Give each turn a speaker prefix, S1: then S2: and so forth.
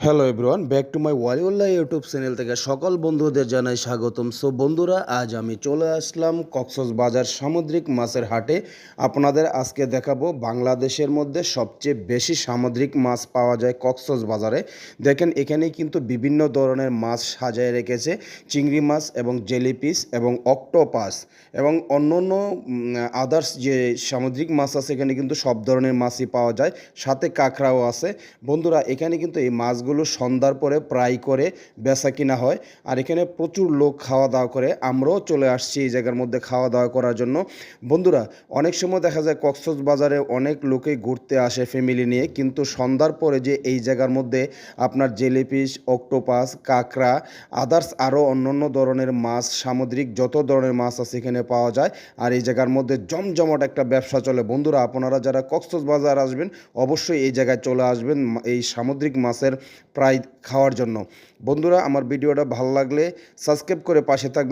S1: Hello everyone, back to my Waliullah YouTube channel থেকে সকল বন্ধুদের জানাই স্বাগতম। সো বন্ধুরা, আজ আমি চলে আসলাম কক্সবাজার সামুদ্রিক মাছের হাটে। আপনাদের আজকে দেখাবো বাংলাদেশের মধ্যে সবচেয়ে বেশি সামুদ্রিক মাছ পাওয়া যায় কক্সবাজারে। দেখেন, এখানে কিন্তু বিভিন্ন ধরনের মাছ সাজায় রেখেছে। চিংড়ি মাছ এবং জেলিপিস এবং অক্টোপাস এবং অন্যান্য আদার্স যে সামুদ্রিক মাছ আছে, এখানে কিন্তু সব ধরনের মাছই পাওয়া যায়, সাথে কাঁকড়াও আছে। বন্ধুরা, এখানে কিন্তু এই মাছগুলো সন্ধ্যার পরে প্রায় করে বেচা কিনা হয়। আর এখানে প্রচুর লোক খাওয়া দাওয়া করে, আমরাও চলে আসছি এই জায়গার মধ্যে খাওয়া দাওয়া করার জন্য। বন্ধুরা, অনেক সময় দেখা যায় কক্সবাজারে অনেক লোকেই ঘুরতে আসে ফ্যামিলি নিয়ে, কিন্তু সন্ধ্যার পরে যে এই জায়গার মধ্যে আপনার জেলিফিশ, অক্টোপাস, কাঁকড়া, আদার্স আরও অন্যান্য ধরনের মাছ, সামুদ্রিক যত ধরনের মাছ আছে এখানে পাওয়া যায়। আর এই জায়গার মধ্যে জমজমাট একটা ব্যবসা চলে। বন্ধুরা, আপনারা যারা কক্সবাজার আসবেন অবশ্যই এই জায়গায় চলে আসবেন এই সামুদ্রিক মাছের প্রায় খাওয়ার জন্য। বন্ধুরা, আমার ভিডিওটা ভালো লাগলে সাবস্ক্রাইব করে পাশে থাকবেন।